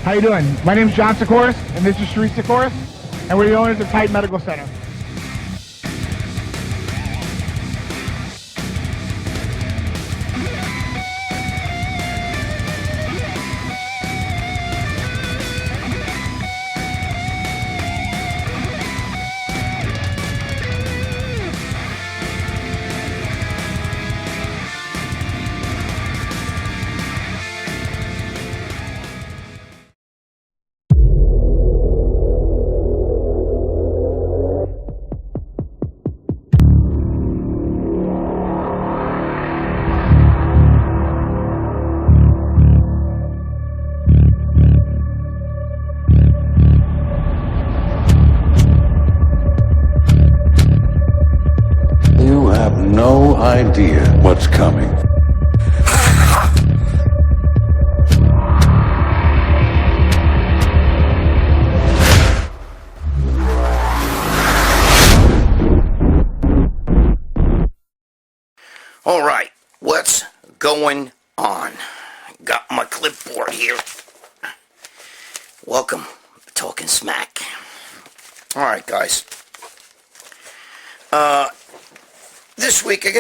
How you doing? My name's John Sikoris, and this is Sharif Sikoris, and we're the owners of Titan Medical Center. You have no idea what's coming. All right, what's going on? Got my clipboard here. Welcome to Talking Smack. All right, guys. This week I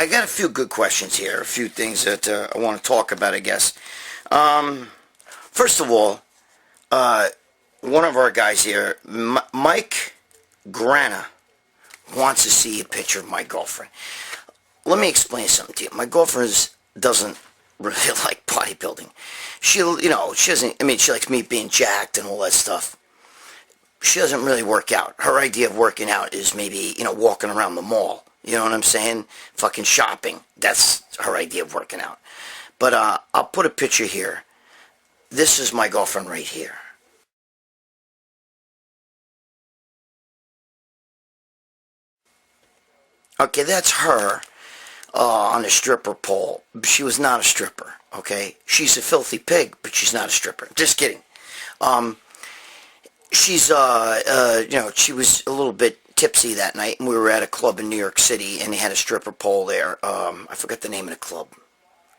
got a few good questions here, a few things that I want to talk about, I guess. First of all, one of our guys here, Mike Grana, wants to see a picture of my girlfriend. Let me explain something to you. My girlfriend doesn't really like bodybuilding. She doesn't, she likes me being jacked and all that stuff. She doesn't really work out. Her idea of working out is maybe, walking around the mall. You know what I'm saying? Fucking shopping. That's her idea of working out. But I'll put a picture here. This is my girlfriend right here. Okay, that's her on the stripper pole. She was not a stripper, okay? She's a filthy pig, but she's not a stripper. Just kidding. She's, she was a little bit tipsy that night, and we were at a club in New York City, and they had a stripper pole there. I forgot the name of the club.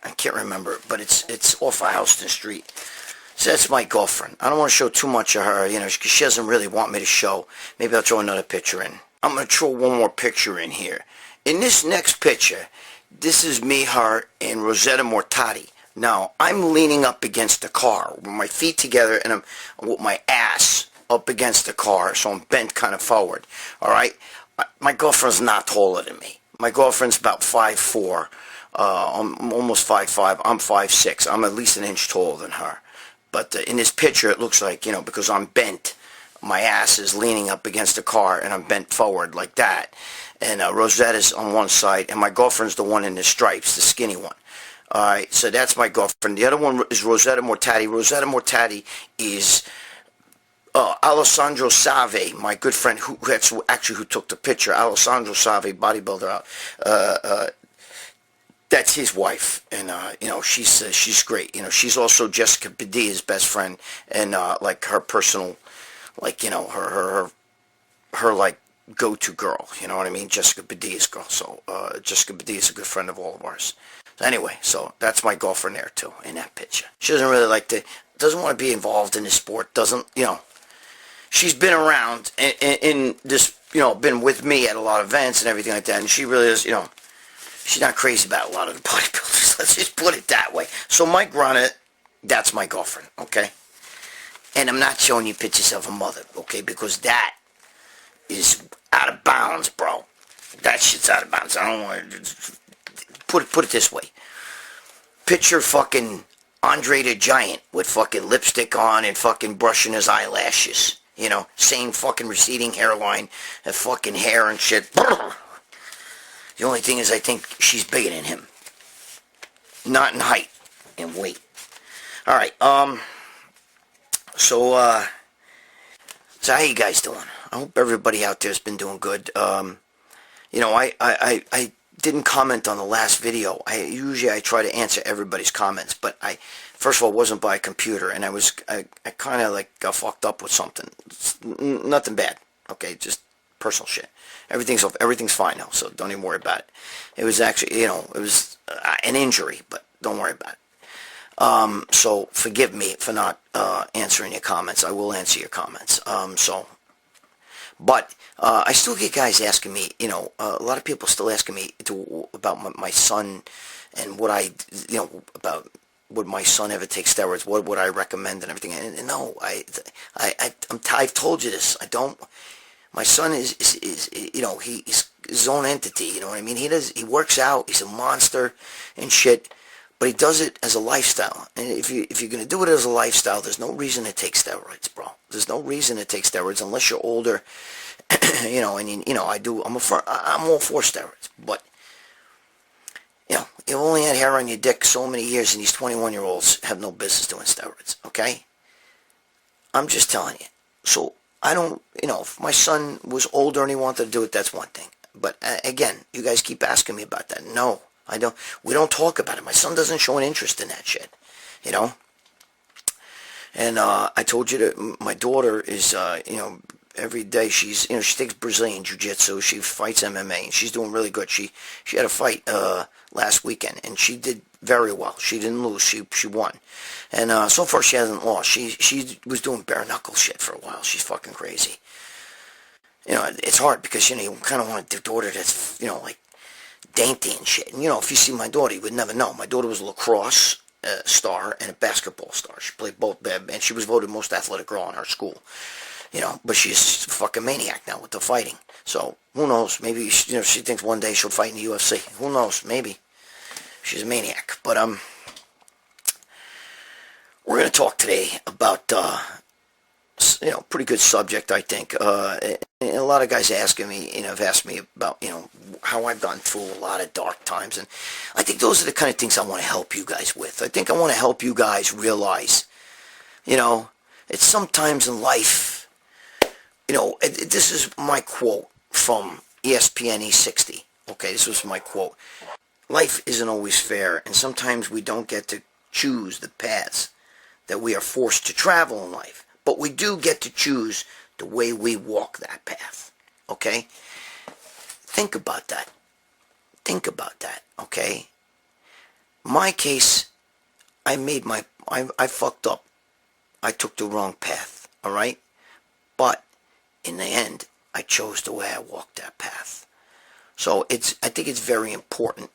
I can't remember, but it's off of Houston Street. So that's my girlfriend. I don't want to show too much of her, because she doesn't really want me to show. Maybe I'll throw another picture in. I'm going to throw one more picture in here. In this next picture, this is me, her, and Rosetta Mortati. Now, I'm leaning up against the car with my feet together, and I'm with my ass up against the car, so I'm bent kind of forward, all right? My girlfriend's not taller than me. My girlfriend's about 5'4", I'm almost 5'5", I'm 5'6", I'm at least an inch taller than her. But in this picture, it looks like, because I'm bent, my ass is leaning up against the car, and I'm bent forward like that. And Rosetta's on one side, and my girlfriend's the one in the stripes, the skinny one. All right, so that's my girlfriend. The other one is Rosetta Mortati. Rosetta Mortati is Alessandro Save, my good friend, who took the picture. Alessandro Save, bodybuilder. That's his wife, and she's great. She's also Jessica Padilla's best friend, and like her personal, her like go-to girl. You know what I mean? Jessica Padilla's girl. So Jessica Padilla's a good friend of all of ours. So anyway, so that's my girlfriend there too in that picture. She doesn't really doesn't want to be involved in the sport. Doesn't. She's been around in this, been with me at a lot of events and everything like that, and she really is, she's not crazy about a lot of the bodybuilders. Let's just put it that way. So Mike Grana, that's my girlfriend, okay? And I'm not showing you pictures of a mother, okay? Because that is out of bounds, bro. That shit's out of bounds. I don't want to put it this way. Picture fucking Andre the Giant with fucking lipstick on and fucking brushing his eyelashes. Same fucking receding hairline and fucking hair and shit. The only thing is I think she's bigger than him. Not in height, in weight. Alright, so how you guys doing? I hope everybody out there's been doing good. I didn't comment on the last video. Usually I try to answer everybody's comments, but first of all, it wasn't by a computer, and I kind of got fucked up with something. Nothing bad, okay, just personal shit. Everything's fine now, so don't even worry about it. It was actually, it was an injury, but don't worry about it. So forgive me for not answering your comments. I will answer your comments. But I still get guys asking me, a lot of people still asking me about my son and what about would my son ever take steroids? What would I recommend and everything? And no, I've told you this. I don't. My son is he's his own entity. You know what I mean? He works out. He's a monster and shit. But he does it as a lifestyle. And if you're gonna do it as a lifestyle, there's no reason to take steroids, bro. There's no reason to take steroids unless you're older. I'm all for steroids, but you've only had hair on your dick so many years, and these 21-year-olds have no business doing steroids. Okay, I'm just telling you. So I don't, if my son was older and he wanted to do it, that's one thing. But again, you guys keep asking me about that. No, I don't. We don't talk about it. My son doesn't show an interest in that shit. And I told you that my daughter is, every day she takes Brazilian Jiu-Jitsu. She fights MMA, and she's doing really good. She had a fight last weekend, and she did very well. She didn't lose. She won. And so far she hasn't lost. She was doing bare knuckle shit for a while. She's fucking crazy. It's hard because, you kind of want a daughter that's, like dainty and shit. And, if you see my daughter, you would never know. My daughter was a lacrosse star and a basketball star. She played both, and she was voted most athletic girl in our school. But she's a fucking maniac now with the fighting. So, who knows? Maybe, she thinks one day she'll fight in the UFC. Who knows? Maybe. She's a maniac. But, we're going to talk today about, pretty good subject, I think. And a lot of guys asking me, have asked me about, how I've gone through a lot of dark times. And I think those are the kind of things I want to help you guys with. I think I want to help you guys realize, it's sometimes in life, this is my quote from ESPN E60. Okay, this was my quote. Life isn't always fair, and sometimes we don't get to choose the paths that we are forced to travel in life. But we do get to choose the way we walk that path. Okay? Think about that. Think about that, okay? My case, I fucked up. I took the wrong path, all right? But in the end, I chose the way I walked that path. So I think it's very important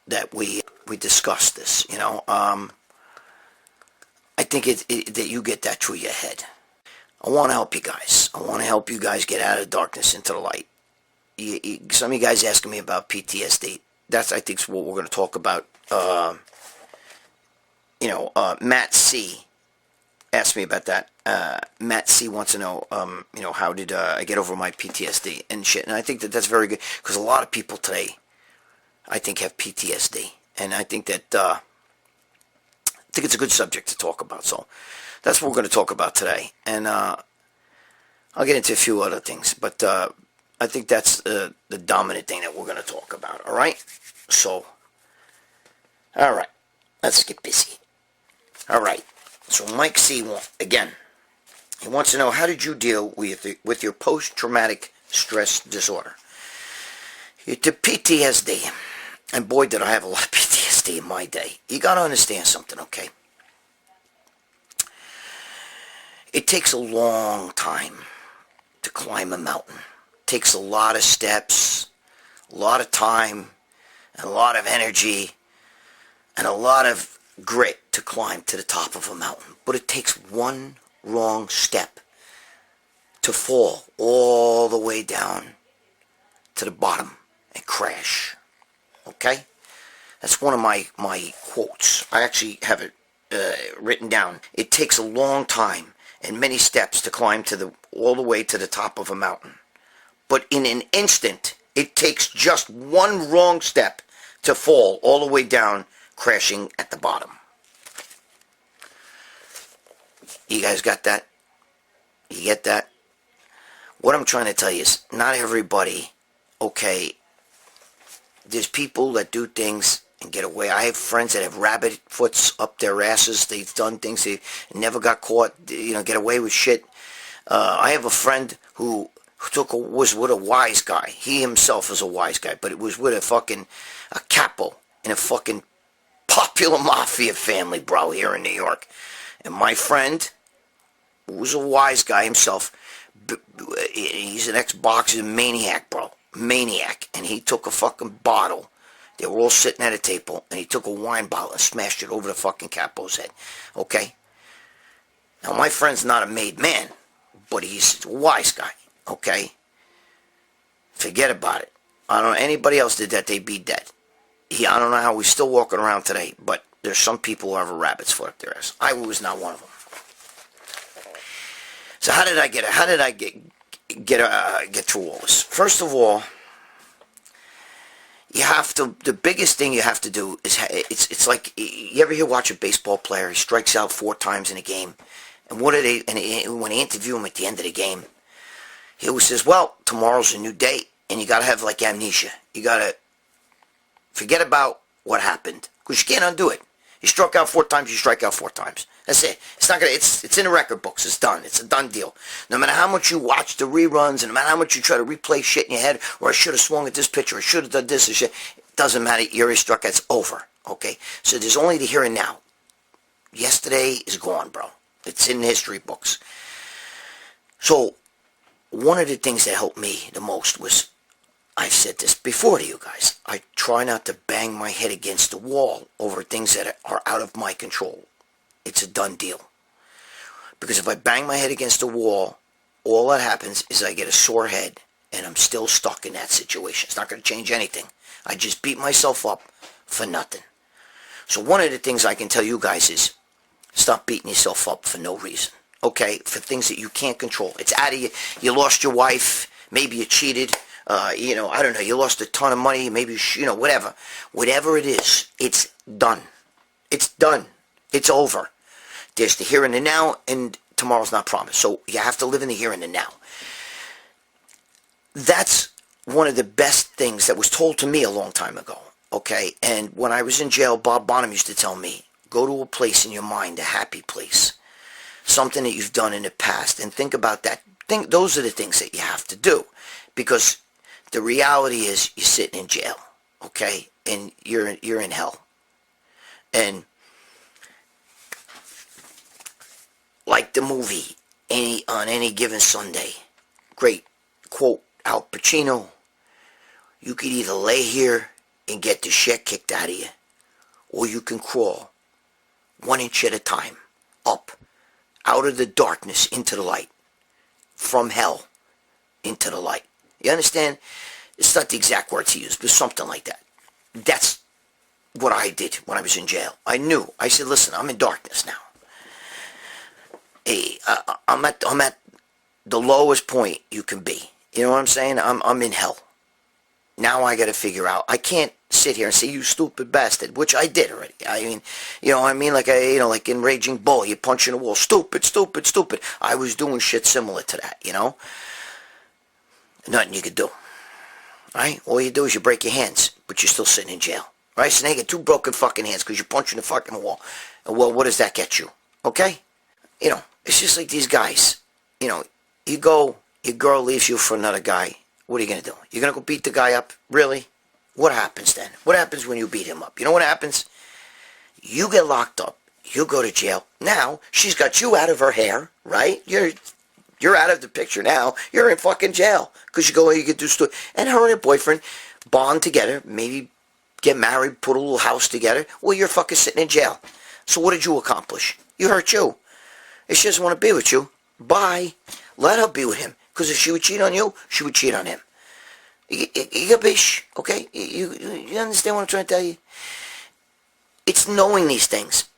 that we discuss this, I think that you get that through your head. I want to help you guys. I want to help you guys get out of darkness into the light. Some of you guys asking me about PTSD. That's, I think, what we're going to talk about. Matt C. asked me about that. Matt C. wants to know, how did I get over my PTSD and shit. And I think that that's very good because a lot of people today, I think, have PTSD. And I think that, I think it's a good subject to talk about. So that's what we're going to talk about today. And I'll get into a few other things. But I think that's the dominant thing that we're going to talk about. All right? So, all right. Let's get busy. All right. So Mike C. He wants to know, how did you deal with your post-traumatic stress disorder? The PTSD. And boy, did I have a lot of PTSD in my day. You got to understand something, okay? It takes a long time to climb a mountain. It takes a lot of steps, a lot of time, and a lot of energy, and a lot of grit to climb to the top of a mountain. But it takes one wrong step to fall all the way down to the bottom and crash. Okay? That's one of my quotes. I actually have it written down. It takes a long time and many steps to climb all the way to the top of a mountain. But in an instant, it takes just one wrong step to fall all the way down, crashing at the bottom. You guys got that? You get that? What I'm trying to tell you is, not everybody, okay, there's people that do things and get away. I have friends that have rabbit foots up their asses. They've done things. They never got caught, get away with shit. I have a friend who was with a wise guy. He himself is a wise guy, but it was with a capo in a fucking popular mafia family, bro, here in New York. And my friend, who was a wise guy himself, he's an ex-boxer maniac, bro. Maniac. And he took a fucking bottle. They were all sitting at a table, and he took a wine bottle and smashed it over the fucking capo's head. Okay? Now, my friend's not a made man, but he's a wise guy. Okay? Forget about it. I don't know anybody else did that, they'd be dead. I don't know how he's still walking around today, but there's some people who have a rabbit's foot up their ass. I was not one of them. So how did I get through all this? First of all, you have to. The biggest thing you have to do is it's like, you ever watch a baseball player? He strikes out 4 times in a game, and what do they? And when they interview him at the end of the game, he always says, "Well, tomorrow's a new day, and you got to have like amnesia. You got to forget about what happened, because you can't undo it. You struck out 4 times, you strike out 4 times. That's it. It's not gonna. It's in the record books. It's done. It's a done deal. No matter how much you watch the reruns, and no matter how much you try to replay shit in your head, or I should have swung at this pitch, or I should have done this and shit, it doesn't matter. You already struck out. It's over. Okay. So there's only the here and now. Yesterday is gone, bro. It's in the history books. So one of the things that helped me the most was, I've said this before to you guys, I try not to bang my head against the wall over things that are out of my control. It's a done deal. Because if I bang my head against the wall, all that happens is I get a sore head, and I'm still stuck in that situation. It's not going to change anything. I just beat myself up for nothing. So one of the things I can tell you guys is, stop beating yourself up for no reason. Okay? For things that you can't control. It's out of you. You lost your wife. Maybe you cheated. I don't know, you lost a ton of money, maybe, whatever. Whatever it is, it's done. It's done. It's over. There's the here and the now, and tomorrow's not promised. So you have to live in the here and the now. That's one of the best things that was told to me a long time ago, okay? And when I was in jail, Bob Bonham used to tell me, go to a place in your mind, a happy place. Something that you've done in the past, and think about that. Those are the things that you have to do. Because the reality is, you're sitting in jail, okay, and you're in hell. And like the movie, on any given Sunday, great quote, Al Pacino, you could either lay here and get the shit kicked out of you, or you can crawl 1 inch at a time, up, out of the darkness into the light, from hell into the light. You understand? It's not the exact words he used, but something like that. That's what I did when I was in jail. I knew. I said, listen, I'm in darkness now. Hey, I'm at the lowest point you can be. You know what I'm saying? I'm in hell. Now I got to figure out. I can't sit here and say, you stupid bastard, which I did already. I mean, like like in Raging Bull, you punch in a wall. Stupid, stupid, stupid. I was doing shit similar to that, Nothing you could do. Right? All you do is you break your hands, but you're still sitting in jail. Right? So now you get 2 broken fucking hands because you're punching the fucking wall. And well, what does that get you? Okay? It's just like these guys. You go, your girl leaves you for another guy. What are you going to do? You're going to go beat the guy up? Really? What happens then? What happens when you beat him up? You know what happens? You get locked up. You go to jail. Now, she's got you out of her hair, right? You're out of the picture now. You're in fucking jail. Because you can do stuff. And her and her boyfriend bond together. Maybe get married, put a little house together. Well, you're fucking sitting in jail. So what did you accomplish? You hurt you. If she doesn't want to be with you, bye. Let her be with him. Because if she would cheat on you, she would cheat on him. You bish, okay? You understand what I'm trying to tell you? It's knowing these things.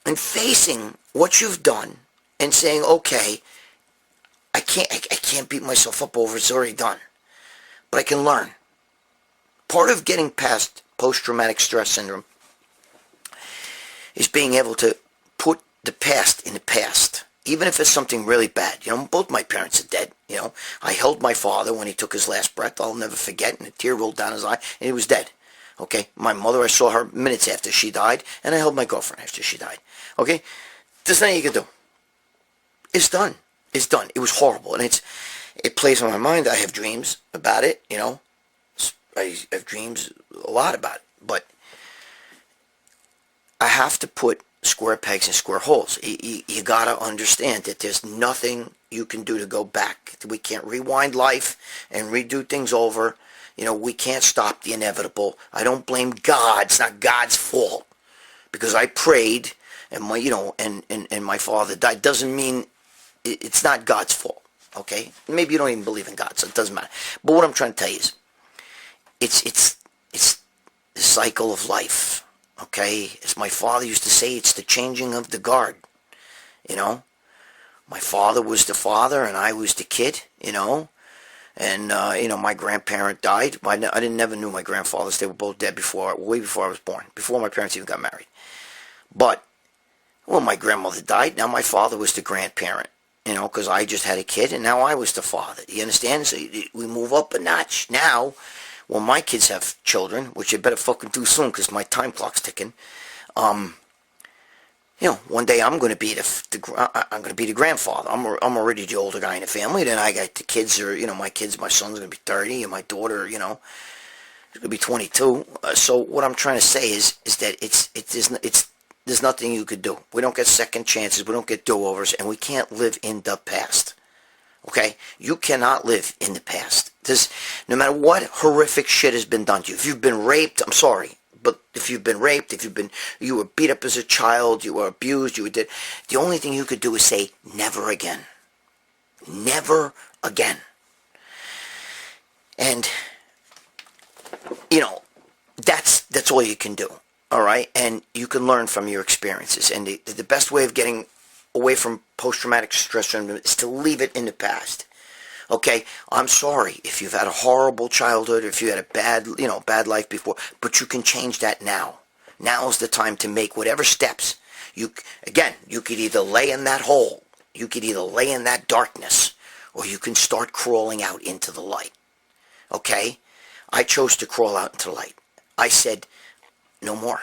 And facing what you've done. And saying, okay, I can't beat myself up over it. It's already done. But I can learn. Part of getting past post-traumatic stress syndrome is being able to put the past in the past. Even if it's something really bad. Both my parents are dead. I held my father when he took his last breath. I'll never forget. And a tear rolled down his eye. And he was dead. Okay? My mother, I saw her minutes after she died. And I held my girlfriend after she died. Okay? There's nothing you can do. It's done. It's done. It was horrible. And it plays on my mind. I have dreams about it. I have dreams a lot about it. But I have to put square pegs in square holes. You got to understand that there's nothing you can do to go back. We can't rewind life and redo things over. You know, we can't stop the inevitable. I don't blame God. It's not God's fault. Because I prayed and my, you know, and my father died. Doesn't mean it's not God's fault. Okay? Maybe you don't even believe in God, so it doesn't matter. But what I'm trying to tell you is, it's the cycle of life. Okay? As my father used to say, it's the changing of the guard. You know? My father was the father and I was the kid, you know? And, you know, my grandparent died. I never knew my grandfathers. They were both dead way before I was born. Before my parents even got married. But, well, my grandmother died. Now my father was the grandparent, you know, because I just had a kid, and now I was the father. You understand? So we move up a notch. Now, when my kids have children, which they better fucking do soon because my time clock's ticking, you know, one day I'm going to be the grandfather. I'm already the older guy in the family. Then I got the kids, or you know, my son's going to be 30, and my daughter, you know, is going to be 22. So what I'm trying to say is that there's nothing you could do. We don't get second chances. We don't get do-overs, and we can't live in the past. Okay? You cannot live in the past. No matter what horrific shit has been done to you. If you've been raped, I'm sorry. But if you've been raped, you were beat up as a child, you were abused, the only thing you could do is say, never again. Never again. And, you know, that's all you can do. All right? And you can learn from your experiences. And the best way of getting away from post-traumatic stress syndrome is to leave it in the past. Okay? I'm sorry if you've had a horrible childhood, if you had a bad life before, but you can change that now. Now is the time to make whatever steps. You could either lay in that hole, you could either lay in that darkness, or you can start crawling out into the light. Okay? I chose to crawl out into the light. I said, no more.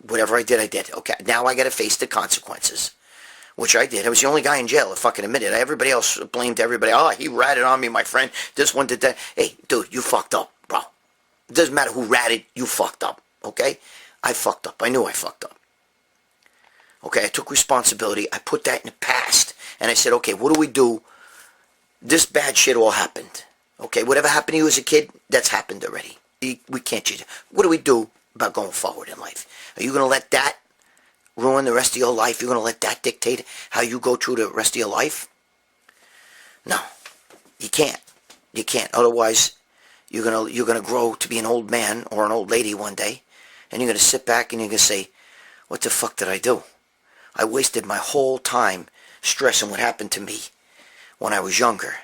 Whatever I did. Okay, now I got to face the consequences, which I did. I was the only guy in jail that fucking admitted it. Everybody else blamed everybody. Oh, he ratted on me, my friend. This one did that. Hey, dude, you fucked up, bro. It doesn't matter who ratted. You fucked up, okay? I fucked up. I knew I fucked up. Okay, I took responsibility. I put that in the past. And I said, okay, what do we do? This bad shit all happened. Okay, whatever happened to you as a kid, that's happened already. We can't change it. What do we do about going forward in life? Are you going to let that ruin the rest of your life? You're going to let that dictate how you go through the rest of your life? No, you can't. You can't. Otherwise, you're gonna grow to be an old man or an old lady one day, and you're gonna sit back and you're gonna say, "What the fuck did I do? I wasted my whole time stressing what happened to me when I was younger.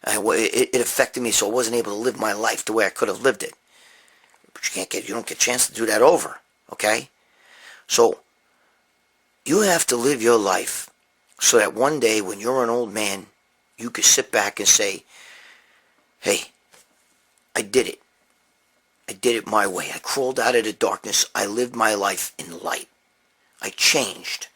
It affected me, so I wasn't able to live my life the way I could have lived it." But you don't get a chance to do that over, okay? So, you have to live your life so that one day when you're an old man, you can sit back and say, hey, I did it. I did it my way. I crawled out of the darkness. I lived my life in light. I changed.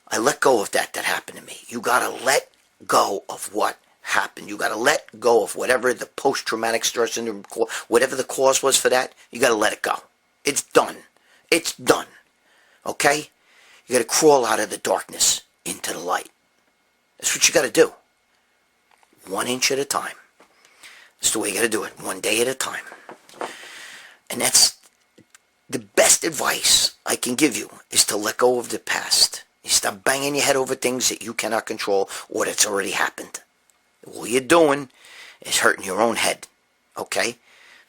I let go of that happened to me. You got to let go of what happened. You got to let go of whatever the post-traumatic stress syndrome, whatever the cause was for that, you got to let it go. It's done. It's done. Okay? You got to crawl out of the darkness into the light. That's what you got to do. 1 inch at a time. That's the way you got to do it. 1 day at a time. And that's the best advice I can give you, is to let go of the past. You stop banging your head over things that you cannot control or that's already happened. All you're doing is hurting your own head. Okay?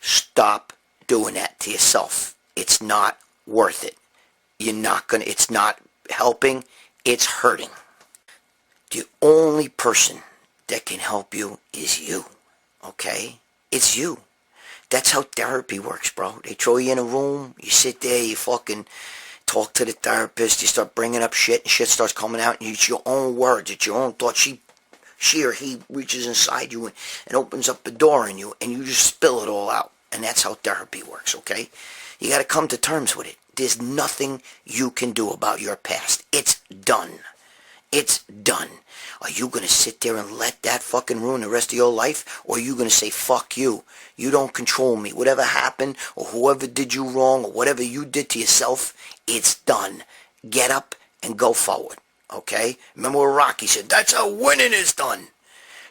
Stop doing that to yourself. It's not worth it. It's not helping. It's hurting. The only person that can help you is you. Okay? It's you. That's how therapy works, bro. They throw you in a room, you sit there, you fucking talk to the therapist, you start bringing up shit, and shit starts coming out, and it's your own words, it's your own thoughts. She or he reaches inside you and opens up the door in you, and you just spill it all out. And that's how therapy works, okay? You got to come to terms with it. There's nothing you can do about your past. It's done. It's done. Are you going to sit there and let that fucking ruin the rest of your life? Or are you going to say, fuck you. You don't control me. Whatever happened, or whoever did you wrong, or whatever you did to yourself, it's done. Get up and go forward. Okay? Remember what Rocky said, that's how winning is done.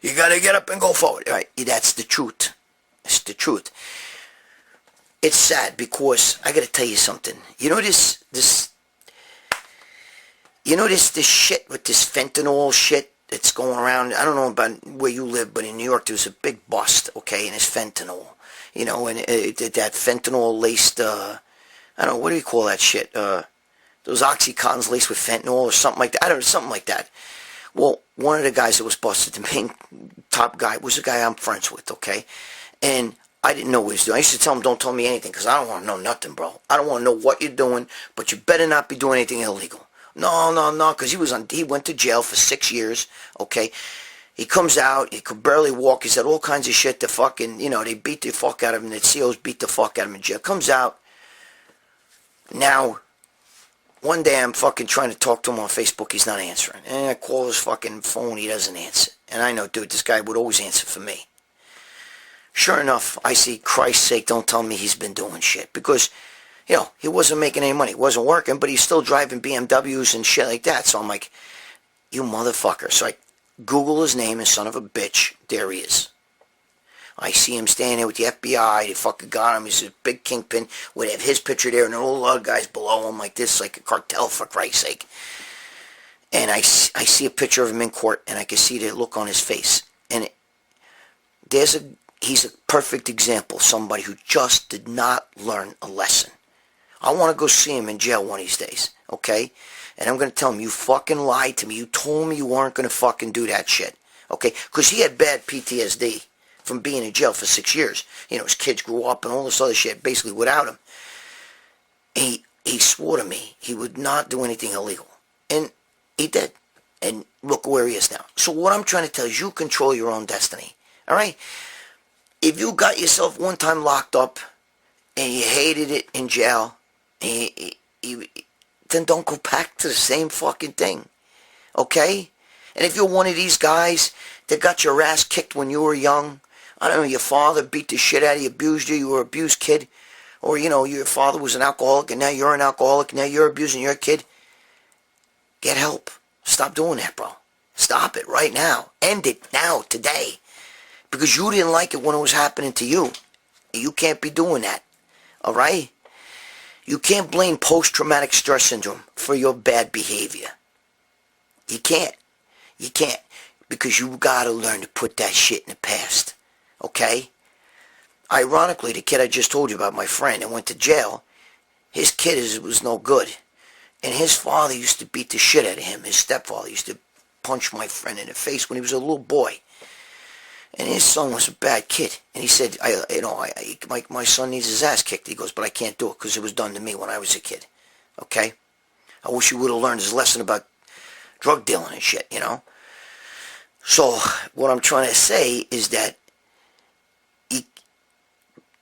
You got to get up and go forward. All right? That's the truth. It's the truth. It's sad because I got to tell you something. You know this shit with this fentanyl shit that's going around. I don't know about where you live, but in New York there's a big bust, okay, and it's fentanyl. You know, and that fentanyl laced, I don't know, what do you call that shit? Those Oxycontins laced with fentanyl or something like that. I don't know, something like that. Well, one of the guys that was busted, the main top guy, was a guy I'm friends with, okay? And I didn't know what he was doing. I used to tell him, don't tell me anything, because I don't want to know nothing, bro. I don't want to know what you're doing, but you better not be doing anything illegal. No, because he went to jail for 6 years, okay? He comes out, he could barely walk, he said all kinds of shit, they beat the fuck out of him, the COs beat the fuck out of him in jail. Comes out, now, one day I'm fucking trying to talk to him on Facebook, he's not answering. And I call his fucking phone, he doesn't answer. And I know, dude, this guy would always answer for me. Sure enough, I see, Christ's sake, don't tell me he's been doing shit. Because, he wasn't making any money. He wasn't working, but he's still driving BMWs and shit like that. So I'm like, you motherfucker. So I Google his name and son of a bitch, there he is. I see him standing there with the FBI. They fucking got him. He's a big kingpin. Would have his picture there and all the other guys below him like this, like a cartel, for Christ's sake. And I see a picture of him in court, and I can see the look on his face. And he's a perfect example, somebody who just did not learn a lesson. I want to go see him in jail one of these days, okay? And I'm going to tell him, you fucking lied to me. You told me you weren't going to fucking do that shit, okay? Because he had bad PTSD from being in jail for 6 years. His kids grew up and all this other shit, basically without him. He swore to me he would not do anything illegal. And he did. And look where he is now. So what I'm trying to tell you is you control your own destiny, all right? If you got yourself one time locked up and you hated it in jail, then don't go back to the same fucking thing, okay? And if you're one of these guys that got your ass kicked when you were young, I don't know, your father beat the shit out of you, abused you were an abused kid, or, your father was an alcoholic and now you're an alcoholic, now you're abusing your kid, get help. Stop doing that, bro. Stop it right now. End it now, today. Because you didn't like it when it was happening to you. You can't be doing that, all right? You can't blame post-traumatic stress syndrome for your bad behavior. You can't. You can't. Because you got to learn to put that shit in the past, okay? Ironically, the kid I just told you about, my friend, that went to jail, his kid was no good. And his father used to beat the shit out of him. His stepfather used to punch my friend in the face when he was a little boy. And his son was a bad kid. And he said, my son needs his ass kicked. He goes, but I can't do it because it was done to me when I was a kid. Okay? I wish he would have learned his lesson about drug dealing and shit, So, what I'm trying to say is that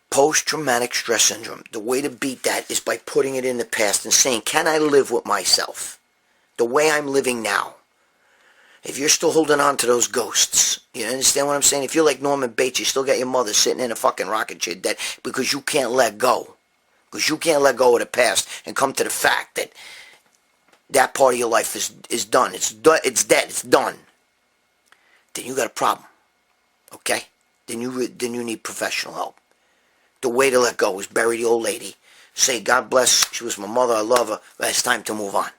post-traumatic stress syndrome, the way to beat that is by putting it in the past and saying, can I live with myself the way I'm living now? If you're still holding on to those ghosts, you understand what I'm saying? If you're like Norman Bates, you still got your mother sitting in a fucking rocket chair dead because you can't let go. Because you can't let go of the past and come to the fact that that part of your life is done. It's dead. It's done. Then you got a problem. Okay? Then you need professional help. The way to let go is bury the old lady. Say, God bless, she was my mother, I love her, but it's time to move on.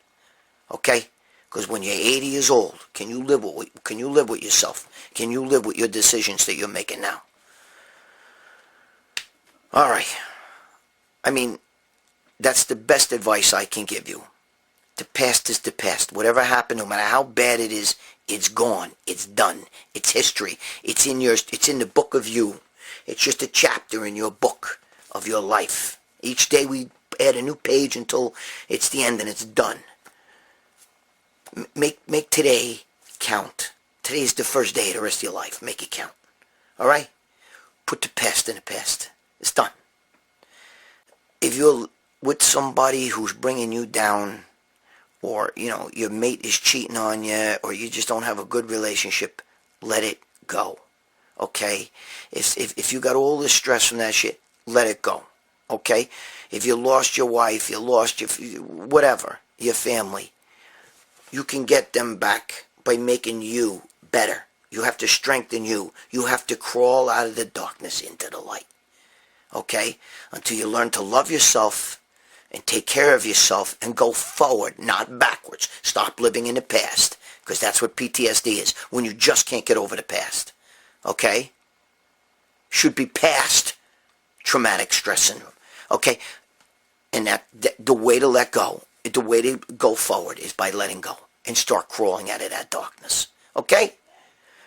Okay? Because when you're 80 years old, can you live with yourself? Can you live with your decisions that you're making now? All right. I mean, that's the best advice I can give you. The past is the past. Whatever happened, no matter how bad it is, it's gone. It's done. It's history. It's in the book of you. It's just a chapter in your book of your life. Each day we add a new page until it's the end and it's done. Make today count. Today's the first day of the rest of your life. Make it count. All right? Put the past in the past. It's done. If you're with somebody who's bringing you down, or, your mate is cheating on you, or you just don't have a good relationship, let it go. Okay? If you got all this stress from that shit, let it go. Okay? If you lost your wife, you lost your, whatever, your family, you can get them back by making you better. You have to strengthen you. You have to crawl out of the darkness into the light. Okay? Until you learn to love yourself and take care of yourself and go forward, not backwards. Stop living in the past, because that's what PTSD is, when you just can't get over the past. Okay? Should be past traumatic stress syndrome. Okay? And the way to let go, the way to go forward is by letting go and start crawling out of that darkness. Okay?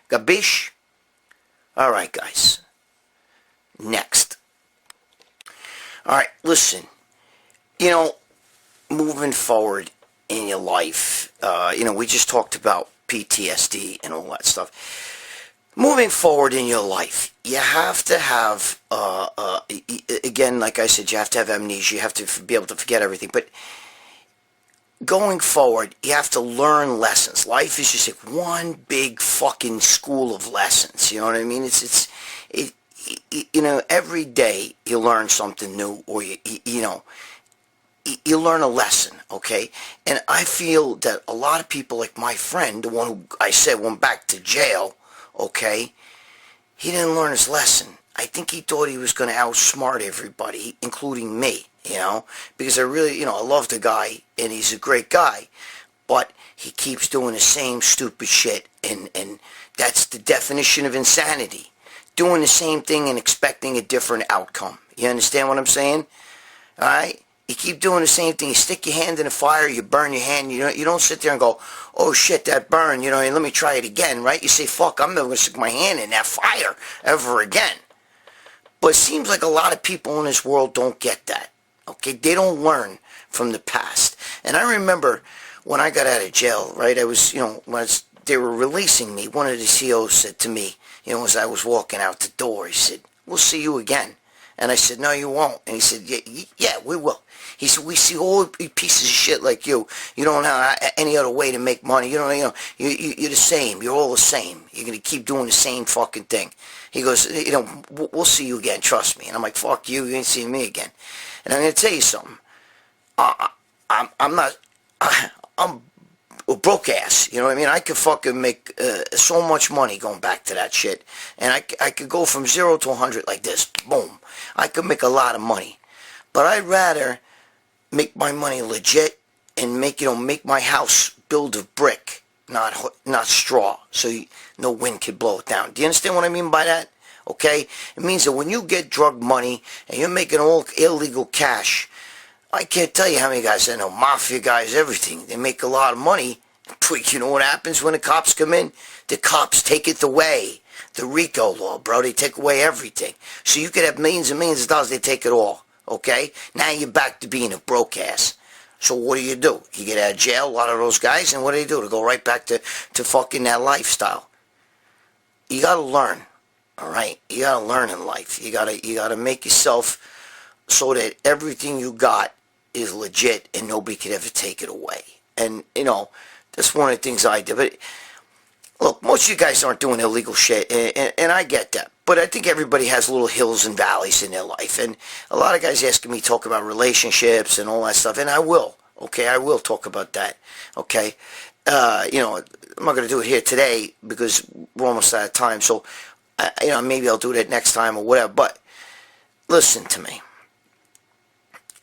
Gabish? All right, guys. Next. All right, listen. Moving forward in your life, we just talked about PTSD and all that stuff. Moving forward in your life, you have to have, again, like I said, you have to have amnesia. You have to be able to forget everything. But going forward, you have to learn lessons. Life is just like one big fucking school of lessons. You know what I mean? Every day you learn something new, or you learn a lesson, okay? And I feel that a lot of people, like my friend, the one who I said went back to jail, okay, he didn't learn his lesson. I think he thought he was going to outsmart everybody, including me, because I really, I love the guy, and he's a great guy, but he keeps doing the same stupid shit, and that's the definition of insanity. Doing the same thing and expecting a different outcome. You understand what I'm saying? All right? You keep doing the same thing. You stick your hand in the fire, you burn your hand. You don't sit there and go, oh shit, that burned, let me try it again, right? You say, fuck, I'm never going to stick my hand in that fire ever again. But it seems like a lot of people in this world don't get that. Okay? They don't learn from the past. And I remember when I got out of jail, right, they were releasing me, one of the COs said to me, as I was walking out the door, he said, we'll see you again. And I said, no, you won't. And he said, yeah, we will. He said, we see all pieces of shit like you. You don't have any other way to make money. You're the same. You're all the same. You're going to keep doing the same fucking thing. He goes, we'll see you again, trust me. And I'm like, fuck you, you ain't seeing me again. And I'm going to tell you something. I'm a broke ass, you know what I mean? I could fucking make so much money going back to that shit. And I could go from 0 to 100 like this. Boom. I could make a lot of money. But I'd rather make my money legit and make my house build of brick, not straw, so no wind could blow it down. Do you understand what I mean by that? Okay? It means that when you get drug money and you're making all illegal cash, I can't tell you how many guys I know, mafia guys, everything. They make a lot of money. But you know what happens when the cops come in? The cops take it away. The RICO law, bro. They take away everything. So you could have millions and millions of dollars. They take it all. Okay? Now you're back to being a broke ass. So what do? You get out of jail, a lot of those guys, and what do? They go right back to fucking that lifestyle. You gotta learn. Alright? You gotta learn in life. You gotta make yourself so that everything you got is legit and nobody could ever take it away. And, that's one of the things I do. But, look, most of you guys aren't doing illegal shit, and I get that. But I think everybody has little hills and valleys in their life. And a lot of guys asking me to talk about relationships and all that stuff, and I will. Okay, I will talk about that. Okay? I'm not going to do it here today because we're almost out of time. So, maybe I'll do that next time or whatever. But listen to me.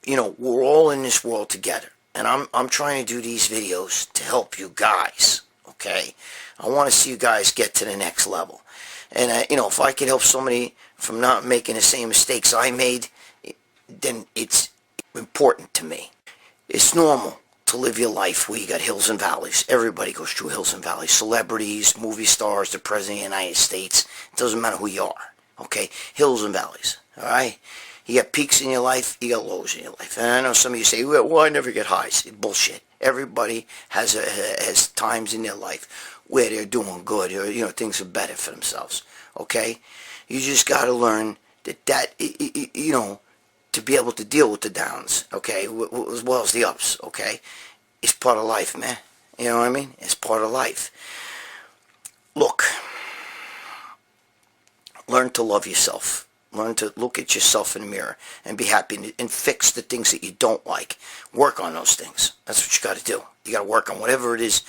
We're all in this world together. And I'm trying to do these videos to help you guys, okay? I want to see you guys get to the next level. And, if I can help somebody from not making the same mistakes I made, then it's important to me. It's normal to live your life where you got hills and valleys. Everybody goes through hills and valleys. Celebrities, movie stars, the President of the United States. It doesn't matter who you are, okay? Hills and valleys, all right? You got peaks in your life, you got lows in your life. And I know some of you say, well, I never get highs. Bullshit. Everybody has times in their life where they're doing good or, things are better for themselves. Okay? You just got to learn that, to be able to deal with the downs, okay, as well as the ups, okay? It's part of life, man. You know what I mean? It's part of life. Look, learn to love yourself. Learn to look at yourself in the mirror and be happy and fix the things that you don't like. Work on those things. That's what you got to do. You got to work on whatever it is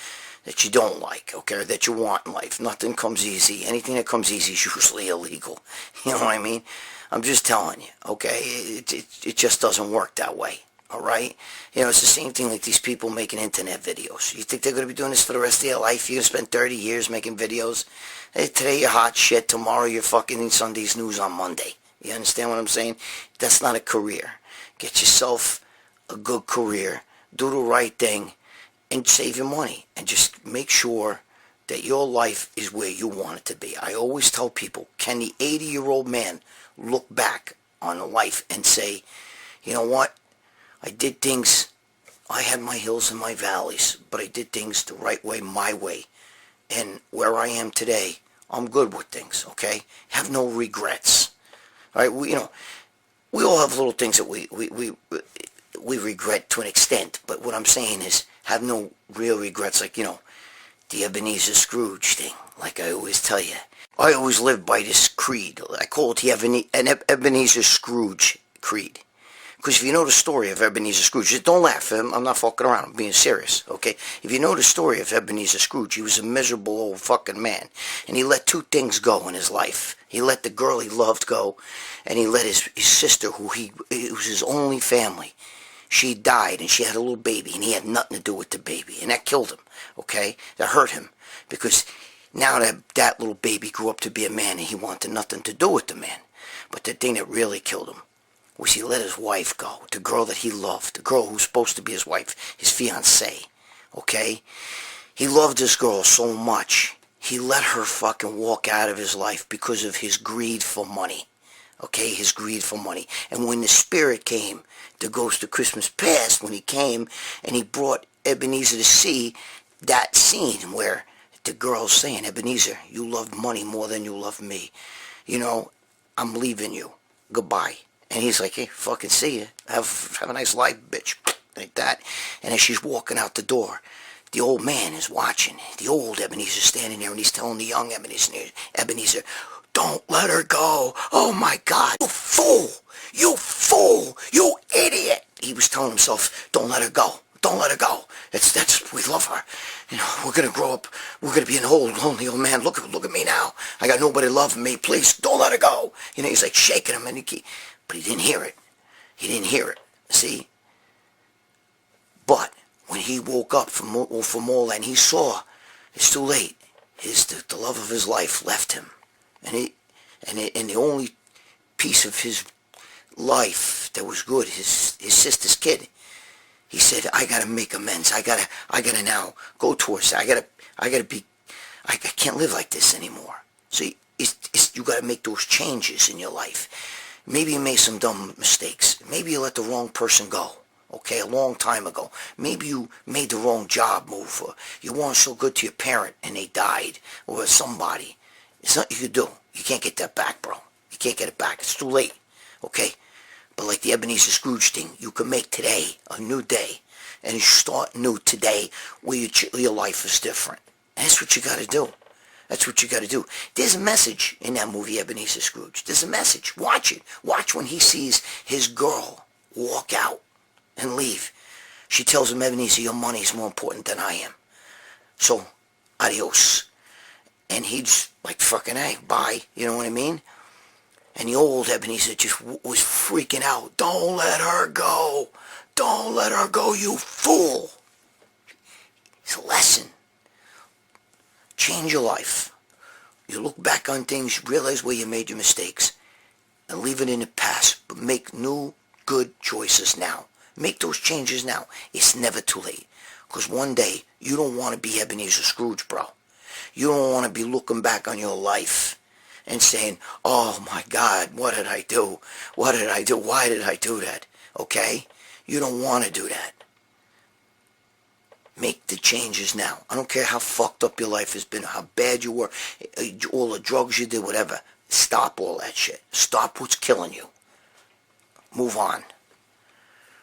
that you don't like, okay, or that you want in life. Nothing comes easy. Anything that comes easy is usually illegal. You know what I mean? I'm just telling you, okay? It just doesn't work that way, all right? You know, it's the same thing like these people making internet videos. You think they're going to be doing this for the rest of their life? You're going to spend 30 years making videos? Hey, today you're hot shit. Tomorrow you're fucking in Sunday's News on Monday. You understand what I'm saying? That's not a career. Get yourself a good career. Do the right thing. And save your money. And just make sure that your life is where you want it to be. I always tell people, can the 80-year-old man look back on life and say, you know what? I did things, I had my hills and my valleys, but I did things the right way, my way. And where I am today, I'm good with things, okay? Have no regrets. All right, we all have little things that we regret to an extent, but what I'm saying is have no real regrets, like, the Ebenezer Scrooge thing, like I always tell you. I always live by this creed. I call it the Ebenezer Scrooge creed. Because if you know the story of Ebenezer Scrooge, just don't laugh. I'm not fucking around. I'm being serious, okay? If you know the story of Ebenezer Scrooge, he was a miserable old fucking man. And he let two things go in his life. He let the girl he loved go, and he let his sister, it was his only family. She died, and she had a little baby, and he had nothing to do with the baby. And that killed him, okay? That hurt him. Because now that little baby grew up to be a man, and he wanted nothing to do with the man. But the thing that really killed him was he let his wife go, the girl that he loved, the girl who was supposed to be his wife, his fiancée, okay? He loved this girl so much, he let her fucking walk out of his life because of his greed for money, okay? His greed for money. And when the spirit came, the ghost of Christmas Past, when he came and he brought Ebenezer to see that scene where the girl's saying, Ebenezer, you loved money more than you love me. I'm leaving you. Goodbye. And he's like, hey, fucking see ya. Have a nice life, bitch. Like that. And as she's walking out the door, the old man is watching. The old Ebenezer standing there, and he's telling the young Ebenezer, don't let her go. Oh, my God. You fool. You fool. You idiot. He was telling himself, don't let her go. Don't let her go. We love her. We're going to grow up. We're going to be an old, lonely old man. Look at me now. I got nobody loving me. Please, don't let her go. He's like shaking him, but he didn't hear it. He didn't hear it. See? But when he woke up from all that, and he saw, it's too late. The love of his life left him. And the only piece of his life that was good, his sister's kid, he said, I gotta make amends. I gotta now go towards that. I can't live like this anymore. So you gotta make those changes in your life. Maybe you made some dumb mistakes. Maybe you let the wrong person go, okay, a long time ago. Maybe you made the wrong job move, or you weren't so good to your parent and they died, or somebody. It's nothing you could do. You can't get that back, bro. You can't get it back. It's too late, okay? But like the Ebenezer Scrooge thing, you can make today a new day, and you start new today where your life is different. And that's what you got to do. That's what you got to do. There's a message in that movie, Ebenezer Scrooge. There's a message. Watch it. Watch when he sees his girl walk out and leave. She tells him, Ebenezer, your money is more important than I am. So, adios. And he's like, fucking hey, bye. You know what I mean? And the old Ebenezer just was freaking out. Don't let her go. Don't let her go, you fool. It's a lesson. Change your life. You look back on things, realize where you made your mistakes, and leave it in the past. But make new, good choices now. Make those changes now. It's never too late. Because one day, you don't want to be Ebenezer Scrooge, bro. You don't want to be looking back on your life and saying, oh my God, what did I do? What did I do? Why did I do that? Okay? You don't want to do that. Make the changes now. I don't care how fucked up your life has been, how bad you were, all the drugs you did, whatever. Stop all that shit. Stop what's killing you. Move on.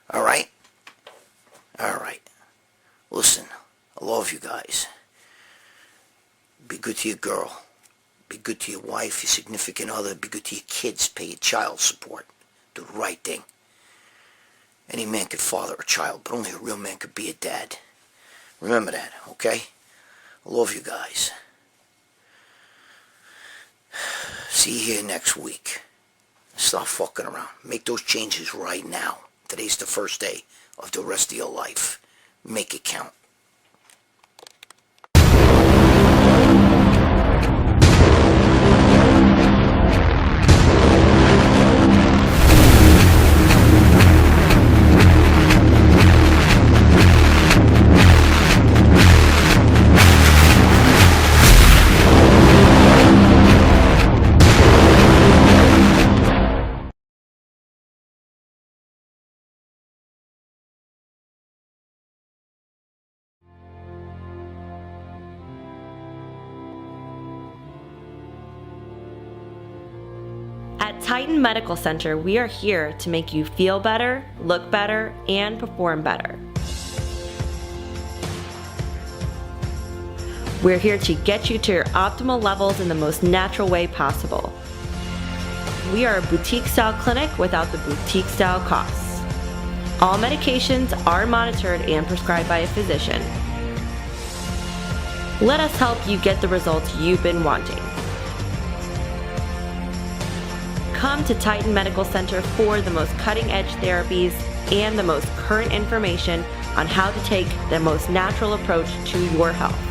All right? All right. Listen, I love you guys. Be good to your girl. Be good to your wife, your significant other. Be good to your kids. Pay your child support. Do the right thing. Any man could father a child, but only a real man could be a dad. Remember that, okay? I love you guys. See you here next week. Stop fucking around. Make those changes right now. Today's the first day of the rest of your life. Make it count. At Titan Medical Center, we are here to make you feel better, look better, and perform better. We're here to get you to your optimal levels in the most natural way possible. We are a boutique-style clinic without the boutique-style costs. All medications are monitored and prescribed by a physician. Let us help you get the results you've been wanting. Come to Titan Medical Center for the most cutting-edge therapies and the most current information on how to take the most natural approach to your health.